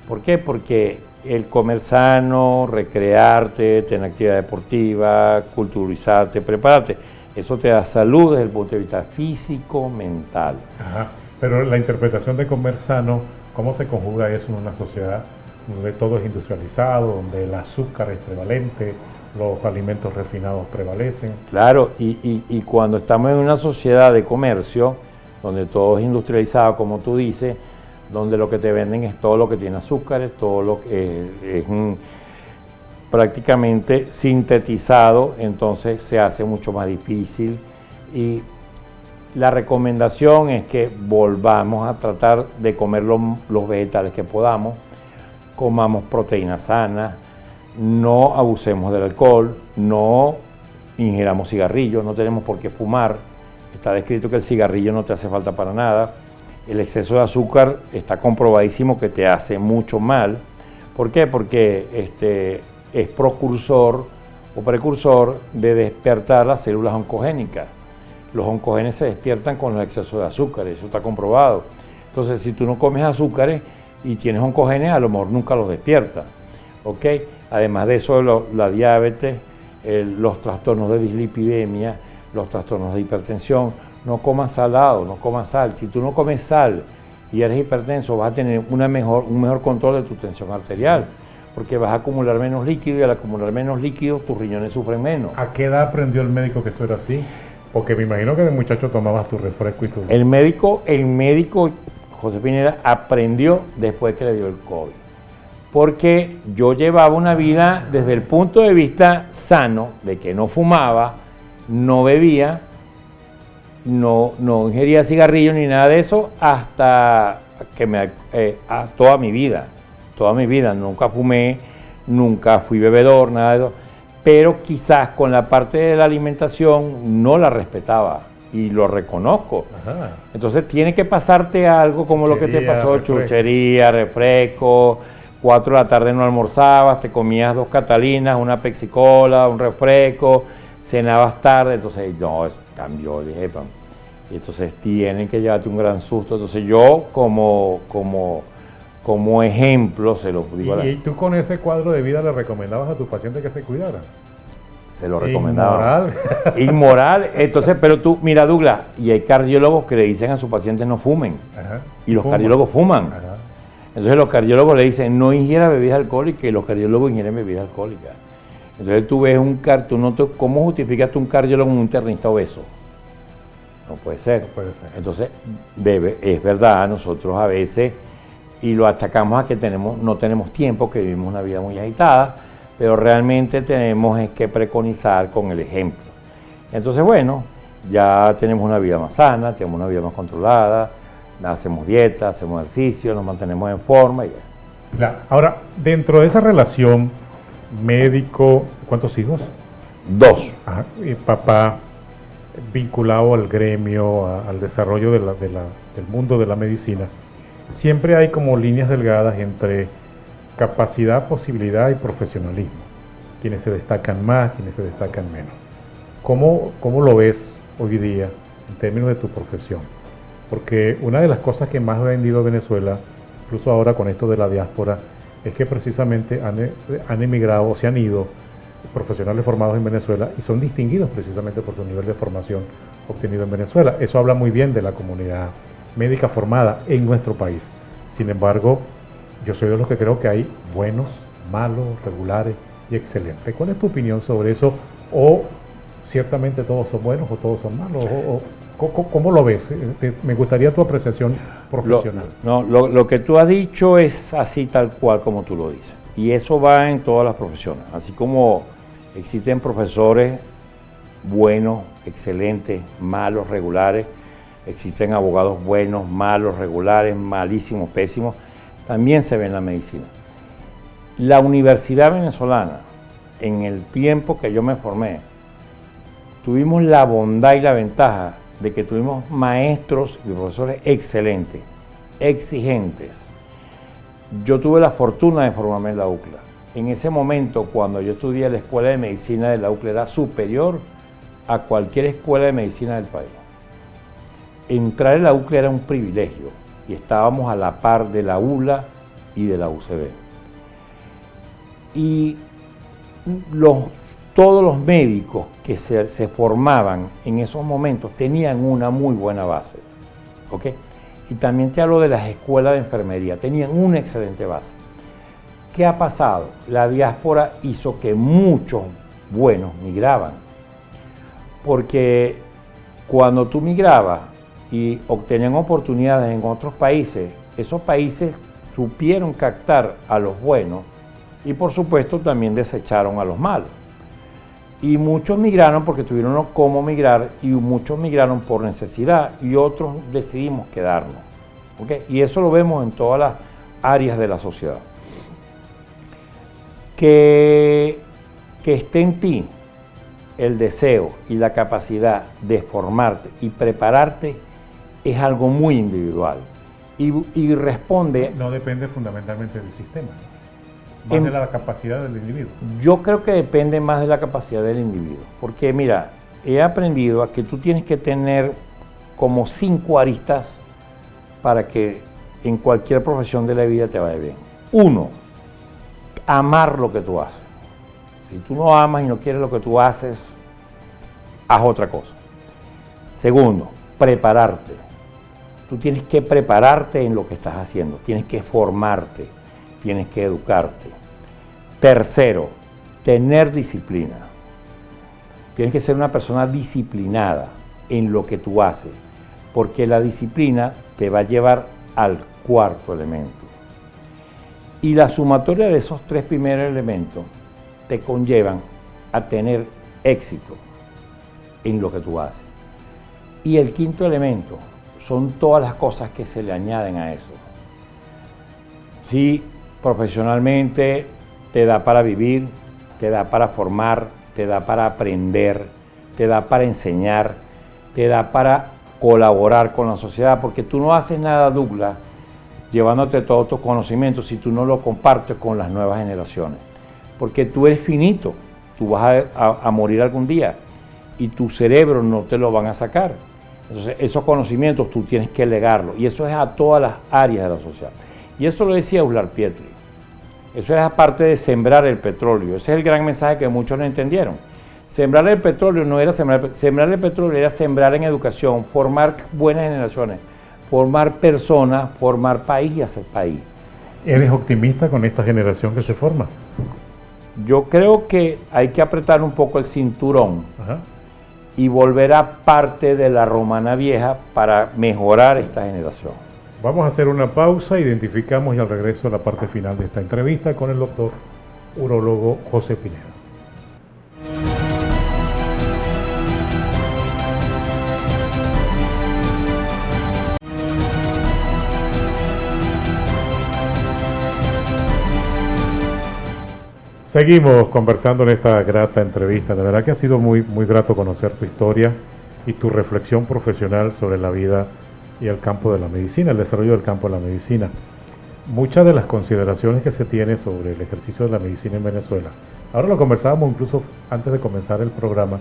¿Por qué? Porque el comer sano, recrearte, tener actividad deportiva, culturizarte, prepararte, eso te da salud desde el punto de vista físico, mental. Ajá. Pero la interpretación de comer sano, ¿cómo se conjuga eso en una sociedad donde todo es industrializado, donde el azúcar es prevalente, los alimentos refinados prevalecen? Claro, y cuando estamos en una sociedad de comercio, donde todo es industrializado, como tú dices, donde lo que te venden es todo lo que tiene azúcares, todo lo que es prácticamente sintetizado, entonces se hace mucho más difícil. Y la recomendación es que volvamos a tratar de comer los vegetales que podamos, comamos proteínas sanas, no abusemos del alcohol, no ingiramos cigarrillos, no tenemos por qué fumar. Está descrito que el cigarrillo no te hace falta para nada. El exceso de azúcar está comprobadísimo que te hace mucho mal. ¿Por qué? Porque es precursor de despertar las células oncogénicas. Los oncogenes se despiertan con los excesos de azúcar, eso está comprobado. Entonces, si tú no comes azúcares y tienes oncogenes, a lo mejor nunca los despiertas. ¿Ok? Además de eso, la diabetes, los trastornos de dislipidemia, los trastornos de hipertensión. No comas salado, no comas sal. Si tú no comes sal y eres hipertenso, vas a tener un mejor control de tu tensión arterial, porque vas a acumular menos líquido, y al acumular menos líquido, tus riñones sufren menos. ¿A qué edad aprendió el médico que eso era así? Porque me imagino que de muchacho tomabas tu refresco y tu... El médico, José Pineda, aprendió después que le dio el COVID. Porque yo llevaba una vida desde el punto de vista sano, de que no fumaba, no bebía, no ingería cigarrillo ni nada de eso, hasta que toda mi vida, nunca fumé, nunca fui bebedor, nada de eso, pero quizás con la parte de la alimentación no la respetaba, y lo reconozco. Ajá. Entonces tiene que pasarte algo como lo que te pasó, refresco. chuchería, refresco, 4 de la tarde no almorzabas, te comías 2 Catalinas, una Pepsi Cola, un refresco, cenabas tarde, entonces no, cambió, dije, y entonces tienen que llevarte un gran susto. Entonces yo como ejemplo se lo digo. ¿Y tú con ese cuadro de vida le recomendabas a tus pacientes que se cuidaran? Se lo recomendaba. Inmoral. Inmoral. Entonces, pero tú, mira Douglas, y hay cardiólogos que le dicen a sus pacientes no fumen. Ajá. Y los cardiólogos fuman. Ajá. Entonces los cardiólogos le dicen no ingiera bebidas alcohólicas, y los cardiólogos ingieren bebidas alcohólicas. Entonces tú ves ¿cómo justificas tú un cardiólogo en un internista obeso? No puede ser. No puede ser. Entonces, es verdad, nosotros a veces, y lo achacamos a que no tenemos tiempo, que vivimos una vida muy agitada, pero realmente tenemos que preconizar con el ejemplo. Entonces, bueno, ya tenemos una vida más sana, tenemos una vida más controlada, hacemos dieta, hacemos ejercicio, nos mantenemos en forma. Claro. Ahora, dentro de esa relación médico, ¿cuántos hijos? 2. Ajá. Y papá vinculado al gremio, al desarrollo del mundo de la medicina, siempre hay como líneas delgadas entre capacidad, posibilidad y profesionalismo. Quienes se destacan más, quienes se destacan menos. ¿Cómo lo ves hoy día en términos de tu profesión? Porque una de las cosas que más ha vendido Venezuela, incluso ahora con esto de la diáspora, es que precisamente han emigrado o se han ido profesionales formados en Venezuela y son distinguidos precisamente por su nivel de formación obtenido en Venezuela. Eso habla muy bien de la comunidad médica formada en nuestro país. Sin embargo, yo soy de los que creo que hay buenos, malos, regulares y excelentes. ¿Cuál es tu opinión sobre eso? ¿O ciertamente todos son buenos o todos son malos, ¿cómo lo ves? Me gustaría tu apreciación profesional. Lo que tú has dicho es así tal cual como tú lo dices, y eso va en todas las profesiones, así como existen profesores buenos, excelentes, malos, regulares, existen abogados buenos, malos, regulares, malísimos, pésimos, también se ve en la medicina. La Universidad Venezolana, en el tiempo que yo me formé, tuvimos la bondad y la ventaja de que tuvimos maestros y profesores excelentes, exigentes. Yo tuve la fortuna de formarme en la UCLA. En ese momento, cuando yo estudié, la Escuela de Medicina de la UCLA era superior a cualquier escuela de medicina del país. Entrar en la UCLA era un privilegio y estábamos a la par de la ULA y de la UCB. Y todos los médicos que se formaban en esos momentos tenían una muy buena base, ¿ok? Y también te hablo de las escuelas de enfermería, tenían una excelente base. ¿Qué ha pasado? La diáspora hizo que muchos buenos migraban, porque cuando tú migrabas y obtenían oportunidades en otros países, esos países supieron captar a los buenos y por supuesto también desecharon a los malos. Y muchos migraron porque tuvieron cómo migrar y muchos migraron por necesidad y otros decidimos quedarnos, ¿okay? Y eso lo vemos en todas las áreas de la sociedad. Que esté en ti el deseo y la capacidad de formarte y prepararte es algo muy individual y responde... No depende fundamentalmente del sistema, más de la capacidad del individuo. Yo creo que depende más de la capacidad del individuo, porque mira, he aprendido a que tú tienes que tener como 5 aristas para que en cualquier profesión de la vida te vaya bien. 1, amar lo que tú haces. Si tú no amas y no quieres lo que tú haces, haz otra cosa. 2, prepararte. Tú tienes que prepararte en lo que estás haciendo, tienes que formarte, tienes que educarte. 3, tener disciplina. Tienes que ser una persona disciplinada en lo que tú haces, porque la disciplina te va a llevar al 4º elemento. Y la sumatoria de esos 3 primeros elementos te conllevan a tener éxito en lo que tú haces. Y el 5º elemento son todas las cosas que se le añaden a eso. Si profesionalmente te da para vivir, te da para formar, te da para aprender, te da para enseñar, te da para colaborar con la sociedad, porque tú no haces nada, Douglas, llevándote todos tus conocimientos si tú no lo compartes con las nuevas generaciones. Porque tú eres finito, tú vas a morir algún día y tu cerebro no te lo van a sacar. Entonces, esos conocimientos tú tienes que legarlos y eso es a todas las áreas de la sociedad. Y eso lo decía Uslar Pietri. Eso es aparte de sembrar el petróleo. Ese es el gran mensaje que muchos no entendieron. Sembrar el petróleo no era sembrar el petróleo, era sembrar en educación, formar buenas generaciones, formar personas, formar país y hacer país. ¿Eres optimista con esta generación que se forma? Yo creo que hay que apretar un poco el cinturón. Ajá. Y volver a parte de la romana vieja para mejorar esta generación. Vamos a hacer una pausa, identificamos y al regreso a la parte final de esta entrevista con el doctor urólogo José Pineda. Seguimos conversando en esta grata entrevista. De verdad que ha sido muy grato conocer tu historia y tu reflexión profesional sobre la vida y el campo de la medicina, el desarrollo del campo de la medicina. Muchas de las consideraciones que se tiene sobre el ejercicio de la medicina en Venezuela. Ahora lo conversábamos incluso antes de comenzar el programa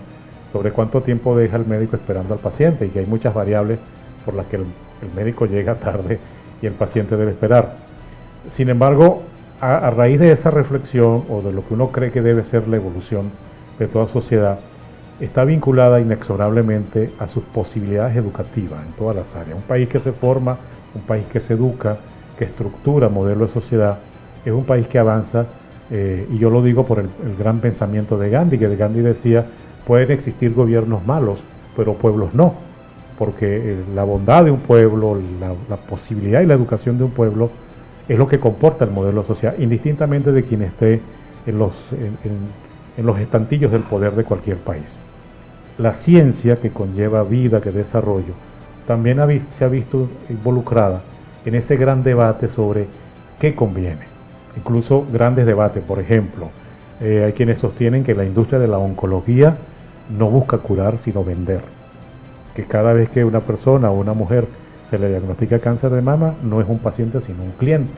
sobre cuánto tiempo deja el médico esperando al paciente y que hay muchas variables por las que el médico llega tarde y el paciente debe esperar. Sin embargo, a raíz de esa reflexión o de lo que uno cree que debe ser la evolución de toda sociedad, está vinculada inexorablemente a sus posibilidades educativas en todas las áreas. Un país que se forma, un país que se educa, que estructura modelo de sociedad, es un país que avanza, y yo lo digo por el gran pensamiento de Gandhi, que Gandhi decía, pueden existir gobiernos malos, pero pueblos no, porque la bondad de un pueblo, la posibilidad y la educación de un pueblo es lo que comporta el modelo social, indistintamente de quien esté en los estantillos del poder de cualquier país. La ciencia que conlleva vida, que desarrollo, también se ha visto involucrada en ese gran debate sobre qué conviene. Incluso grandes debates, por ejemplo, hay quienes sostienen que la industria de la oncología no busca curar, sino vender. Que cada vez que una persona o una mujer se le diagnostica cáncer de mama, no es un paciente, sino un cliente.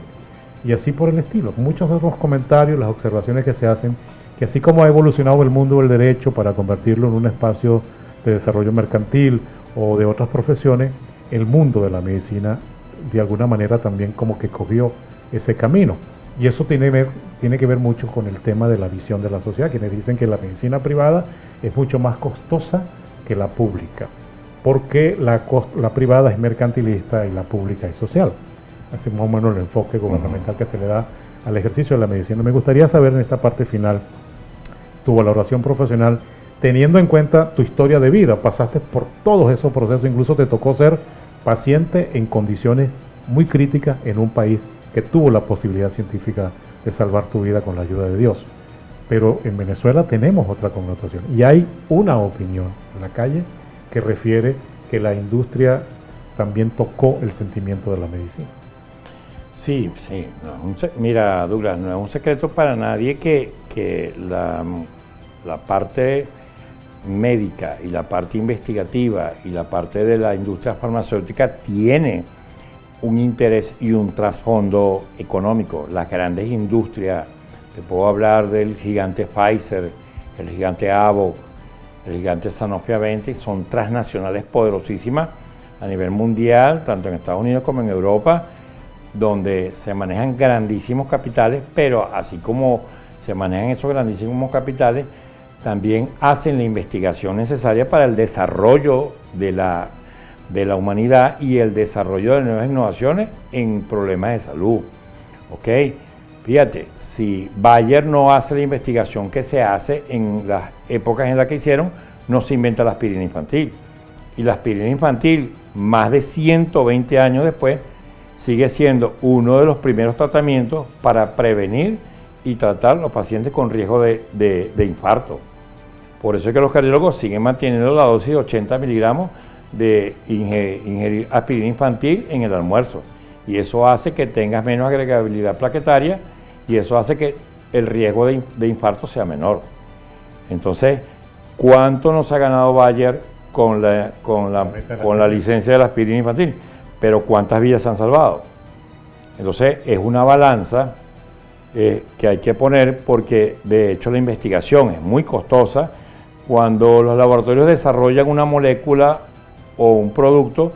Y así por el estilo. Muchos de los comentarios, las observaciones que se hacen, que así como ha evolucionado el mundo del derecho para convertirlo en un espacio de desarrollo mercantil o de otras profesiones, el mundo de la medicina de alguna manera también como que cogió ese camino. Y eso tiene que ver mucho con el tema de la visión de la sociedad, quienes dicen que la medicina privada es mucho más costosa que la pública, porque la privada es mercantilista y la pública es social. Así más o menos el enfoque gubernamental que se le da al ejercicio de la medicina. Me gustaría saber en esta parte final tu valoración profesional, teniendo en cuenta tu historia de vida. Pasaste por todos esos procesos, incluso te tocó ser paciente en condiciones muy críticas en un país que tuvo la posibilidad científica de salvar tu vida con la ayuda de Dios. Pero en Venezuela tenemos otra connotación y hay una opinión en la calle que refiere que la industria también tocó el sentimiento de la medicina. Sí, sí. Mira, Douglas, no es un secreto para nadie que la parte médica y la parte investigativa y la parte de la industria farmacéutica tiene un interés y un trasfondo económico. Las grandes industrias, te puedo hablar del gigante Pfizer, el gigante Abbott, el gigante Sanofi Aventis, son transnacionales poderosísimas a nivel mundial, tanto en Estados Unidos como en Europa, donde se manejan grandísimos capitales, pero así como se manejan esos grandísimos capitales, también hacen la investigación necesaria para el desarrollo de la humanidad y el desarrollo de nuevas innovaciones en problemas de salud. ¿Ok? Fíjate, si Bayer no hace la investigación que se hace en las épocas en las que hicieron, no se inventa la aspirina infantil. Y la aspirina infantil, más de 120 años después, sigue siendo uno de los primeros tratamientos para prevenir y tratar a los pacientes con riesgo de infarto. Por eso es que los cardiólogos siguen manteniendo la dosis de 80 miligramos de ingerir aspirina infantil en el almuerzo. Y eso hace que tengas menos agregabilidad plaquetaria y eso hace que el riesgo de infarto sea menor. Entonces, ¿cuánto nos ha ganado Bayer con la licencia de la aspirina infantil? Pero ¿cuántas vidas se han salvado? Entonces, es una balanza que hay que poner porque, de hecho, la investigación es muy costosa. Cuando los laboratorios desarrollan una molécula o un producto,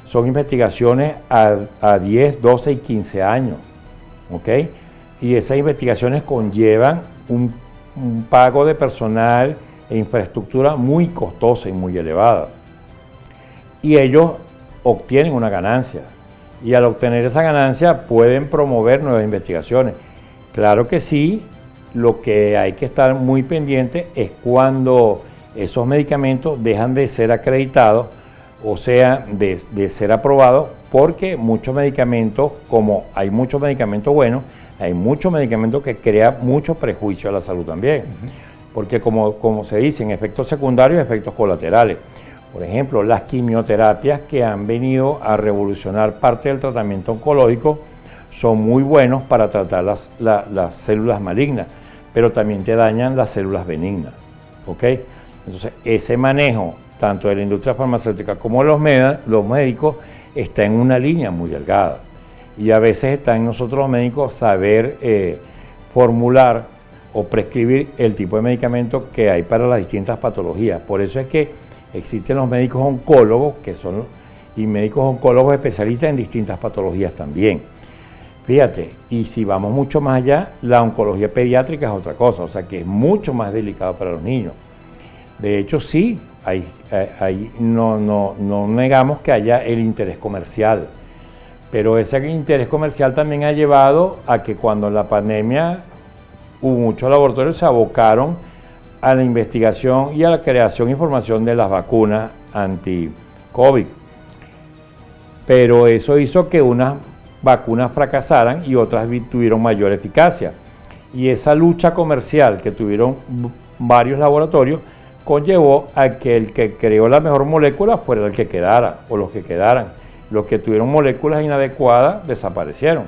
son investigaciones a 10, 12 y 15 años. ¿Ok? Y esas investigaciones conllevan un pago de personal e infraestructura muy costosa y muy elevada. Y ellos obtienen una ganancia. Y al obtener esa ganancia pueden promover nuevas investigaciones. Claro que sí, lo que hay que estar muy pendiente es cuando esos medicamentos dejan de ser acreditados, o sea, de ser aprobados, porque muchos medicamentos, como hay muchos medicamentos buenos, hay muchos medicamentos que crean mucho prejuicio a la salud también. Porque como se dicen, efectos secundarios y efectos colaterales. Por ejemplo, las quimioterapias que han venido a revolucionar parte del tratamiento oncológico son muy buenos para tratar las células malignas, pero también te dañan las células benignas. ¿Ok? Entonces, ese manejo, tanto de la industria farmacéutica como de los médicos, está en una línea muy delgada. Y a veces está en nosotros los médicos saber formular o prescribir el tipo de medicamento que hay para las distintas patologías. Por eso es que existen los médicos oncólogos, y médicos oncólogos especialistas en distintas patologías también. Fíjate, y si vamos mucho más allá, la oncología pediátrica es otra cosa, o sea que es mucho más delicado para los niños. De hecho, sí, no negamos que haya el interés comercial, pero ese interés comercial también ha llevado a que cuando en la pandemia muchos laboratorios se abocaron a la investigación y a la creación y formación de las vacunas anti-COVID. Pero eso hizo que unas vacunas fracasaran y otras tuvieron mayor eficacia. Y esa lucha comercial que tuvieron varios laboratorios conllevó a que el que creó la mejor molécula fuera el que quedara, o los que quedaran. Los que tuvieron moléculas inadecuadas desaparecieron.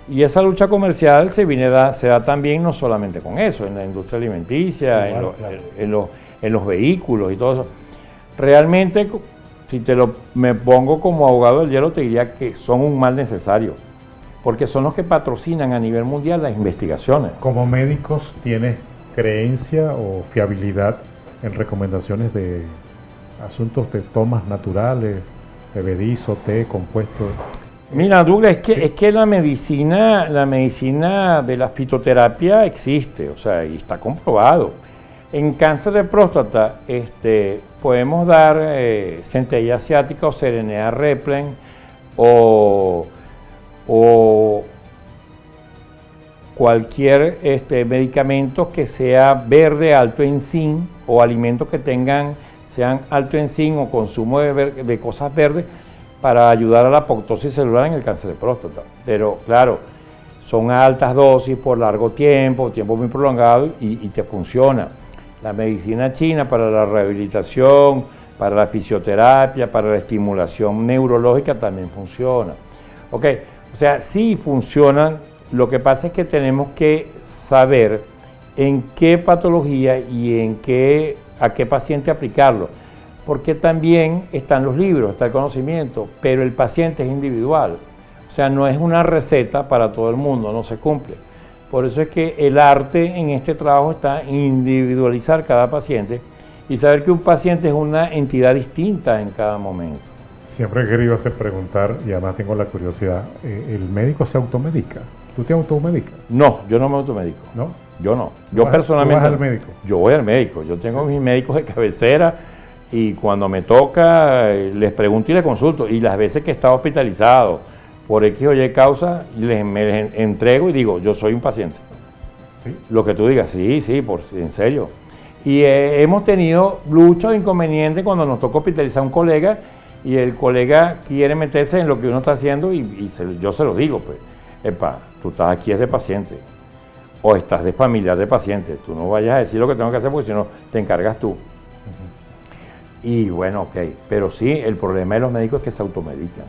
Y esa lucha comercial se da también no solamente con eso, en la industria alimenticia, claro, en los vehículos y todo eso. Realmente, si me pongo como abogado del hielo, te diría que son un mal necesario, porque son los que patrocinan a nivel mundial las investigaciones. Como médicos, ¿tienes creencia o fiabilidad en recomendaciones de asuntos de tomas naturales, bebedizo, té, compuestos? Mira, Douglas, es que la medicina de la fitoterapia existe, o sea, y está comprobado. En cáncer de próstata podemos dar centella asiática o Serenea replen o cualquier medicamento que sea verde, alto en zinc, o alimentos que sean alto en zinc o consumo de cosas verdes, para ayudar a la apoptosis celular en el cáncer de próstata. Pero claro, son altas dosis por largo tiempo muy prolongado y te funciona. La medicina china para la rehabilitación, para la fisioterapia, para la estimulación neurológica también funciona. Ok, o sea, sí funcionan, lo que pasa es que tenemos que saber en qué patología y a qué paciente aplicarlo. Porque también están los libros, está el conocimiento, pero el paciente es individual. O sea, no es una receta para todo el mundo, no se cumple. Por eso es que el arte en este trabajo está en individualizar cada paciente y saber que un paciente es una entidad distinta en cada momento. Siempre he querido hacer preguntar, y además tengo la curiosidad, ¿el médico se automedica? ¿Tú te automedicas? No, yo no me automedico. ¿No? Yo no. Yo personalmente... ¿Tú vas al médico? Yo voy al médico. Yo tengo mis médicos de cabecera y cuando me toca les pregunto y les consulto. Y las veces que he estado hospitalizado por X o Y causa, me les entrego y digo, yo soy un paciente. ¿Sí? Lo que tú digas, sí, en serio. Y hemos tenido muchos inconvenientes cuando nos toca hospitalizar a un colega y el colega quiere meterse en lo que uno está haciendo yo se lo digo, pues, epa, tú estás aquí es de paciente o estás de familiar de paciente, tú no vayas a decir lo que tengo que hacer porque si no te encargas tú. Y bueno, ok, pero sí, el problema de los médicos es que se automedican,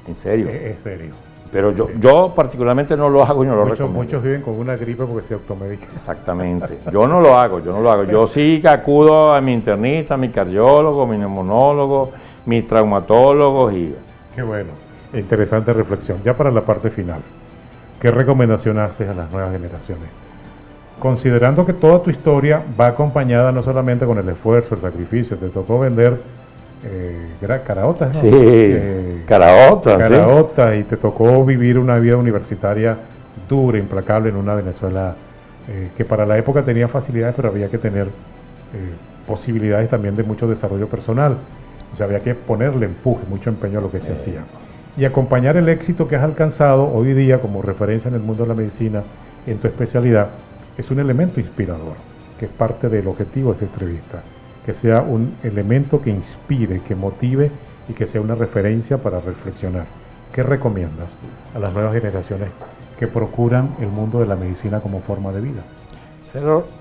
en serio. Es serio. Pero yo particularmente no lo hago y no lo recomiendo. Muchos viven con una gripe porque se automedican. Exactamente, yo no lo hago. Yo sí acudo a mi internista, a mi cardiólogo, mi neumonólogo, mis traumatólogos y... Qué bueno, interesante reflexión. Ya para la parte final, ¿qué recomendación haces a las nuevas generaciones? Considerando que toda tu historia va acompañada no solamente con el esfuerzo, el sacrificio, te tocó vender caraotas, ¿no? Sí, caraotas, y te tocó vivir una vida universitaria dura, implacable en una Venezuela que para la época tenía facilidades, pero había que tener posibilidades también de mucho desarrollo personal. O sea, había que ponerle empuje, mucho empeño a lo que se hacía. Y acompañar el éxito que has alcanzado hoy día como referencia en el mundo de la medicina, en tu especialidad, es un elemento inspirador, que es parte del objetivo de esta entrevista, que sea un elemento que inspire, que motive y que sea una referencia para reflexionar. ¿Qué recomiendas a las nuevas generaciones que procuran el mundo de la medicina como forma de vida?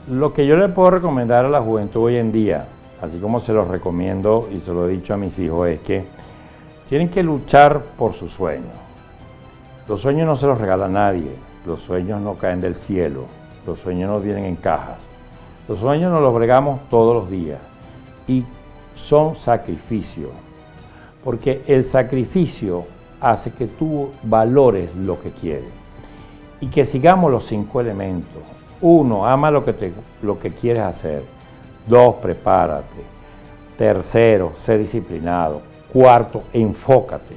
Lo que yo le puedo recomendar a la juventud hoy en día, así como se los recomiendo y se lo he dicho a mis hijos, es que tienen que luchar por sus sueños. Los sueños no se los regala nadie, los sueños no caen del cielo, los sueños no vienen en cajas. Los sueños nos los bregamos todos los días y son sacrificios, porque el sacrificio hace que tú valores lo que quieres y que sigamos los 5 elementos. 1, ama lo que quieres hacer. 2, prepárate. 3, sé disciplinado. 4, enfócate.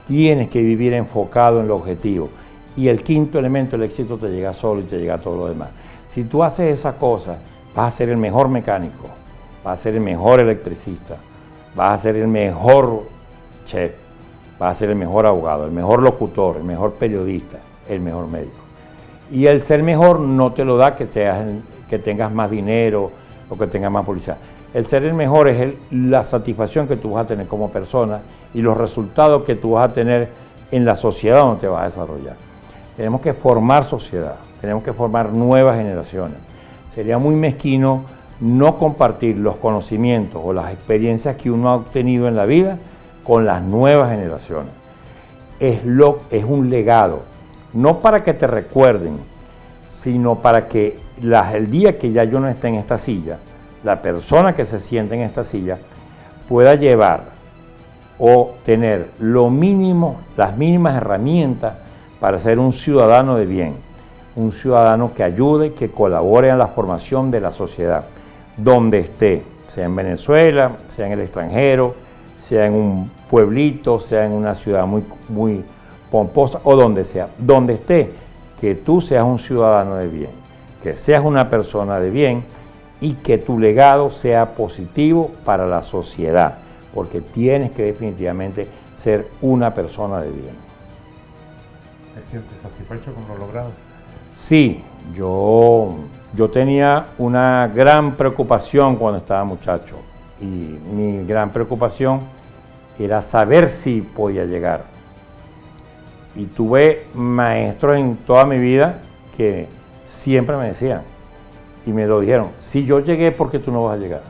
Tienes que vivir enfocado en el objetivo. Y el 5.º elemento, el éxito te llega solo y te llega todo lo demás. Si tú haces esas cosas, vas a ser el mejor mecánico, vas a ser el mejor electricista, vas a ser el mejor chef, vas a ser el mejor abogado, el mejor locutor, el mejor periodista, el mejor médico. Y el ser mejor no te lo da que tengas más dinero, o que tenga más publicidad. El ser el mejor es la satisfacción que tú vas a tener como persona y los resultados que tú vas a tener en la sociedad donde te vas a desarrollar. Tenemos que formar sociedad, tenemos que formar nuevas generaciones. Sería muy mezquino no compartir los conocimientos o las experiencias que uno ha obtenido en la vida con las nuevas generaciones. Es un legado, no para que te recuerden, sino para que el día que ya yo no esté en esta silla, la persona que se siente en esta silla pueda llevar o tener lo mínimo, las mínimas herramientas para ser un ciudadano de bien, un ciudadano que ayude, que colabore en la formación de la sociedad, donde esté, sea en Venezuela, sea en el extranjero, sea en un pueblito, sea en una ciudad muy pomposa o donde sea, donde esté, que tú seas un ciudadano de bien, que seas una persona de bien y que tu legado sea positivo para la sociedad, porque tienes que definitivamente ser una persona de bien. ¿Te sientes satisfecho con lo logrado? Sí, yo tenía una gran preocupación cuando estaba muchacho y mi gran preocupación era saber si podía llegar. Y tuve maestros en toda mi vida que siempre me decían, y me lo dijeron, si yo llegué, ¿por qué tú no vas a llegar?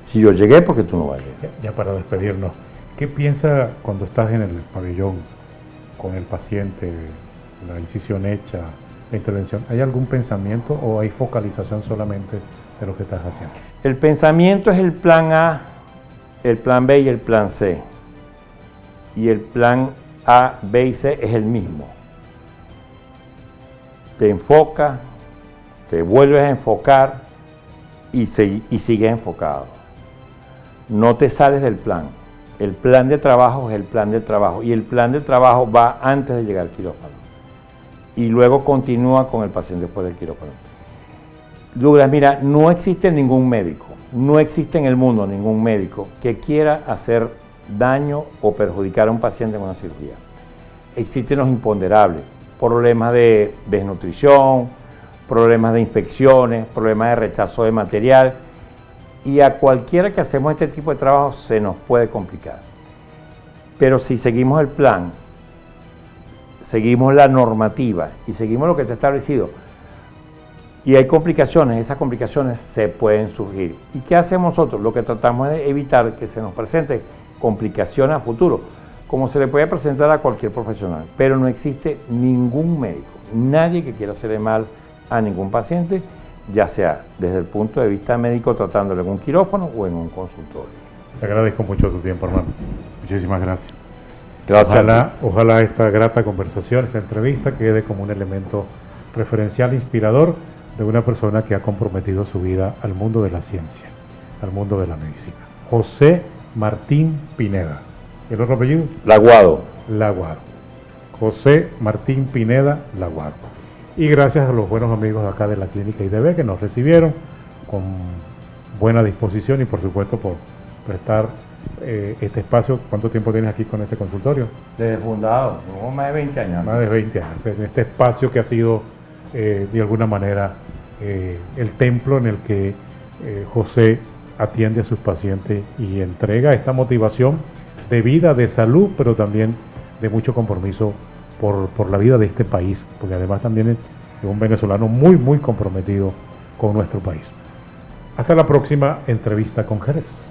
Si yo llegué, ¿por qué tú no vas a llegar? Ya para despedirnos, ¿qué piensa cuando estás en el pabellón con el paciente, la incisión hecha, la intervención? ¿Hay algún pensamiento o hay focalización solamente de lo que estás haciendo? El pensamiento es el plan A, el plan B y el plan C. Y el plan A, B y C es el mismo. Te enfocas, te vuelves a enfocar y sigues enfocado. No te sales del plan. El plan de trabajo es el plan de trabajo y el plan de trabajo va antes de llegar al quirófano y luego continúa con el paciente después del quirófano. Douglas, mira, no existe ningún médico, no existe en el mundo ningún médico que quiera hacer daño o perjudicar a un paciente en una cirugía. Existen los imponderables, problemas de desnutrición, problemas de infecciones, problemas de rechazo de material, y a cualquiera que hacemos este tipo de trabajo se nos puede complicar. Pero si seguimos el plan, seguimos la normativa y seguimos lo que está establecido, y hay complicaciones, esas complicaciones se pueden surgir. ¿Y qué hacemos nosotros? Lo que tratamos es de evitar que se nos presenten complicaciones a futuro, como se le puede presentar a cualquier profesional. Pero no existe ningún médico, nadie que quiera hacerle mal a ningún paciente, ya sea desde el punto de vista médico tratándolo en un quirófano o en un consultorio. Te agradezco mucho tu tiempo, hermano. Muchísimas gracias. Gracias. Ojalá esta grata conversación, esta entrevista quede como un elemento referencial, inspirador de una persona que ha comprometido su vida al mundo de la ciencia, al mundo de la medicina. José Martín Pineda. ¿El otro apellido? Laguado. Laguado. José Martín Pineda Laguado. Y gracias a los buenos amigos de acá de la Clínica IDB que nos recibieron con buena disposición y por supuesto por prestar este espacio. ¿Cuánto tiempo tienes aquí con este consultorio? Desde fundado, más de 20 años. Más de 20 años. En este espacio que ha sido de alguna manera el templo en el que José atiende a sus pacientes y entrega esta motivación de vida, de salud, pero también de mucho compromiso por la vida de este país, porque además también es un venezolano muy comprometido con nuestro país. Hasta la próxima entrevista con Jerez.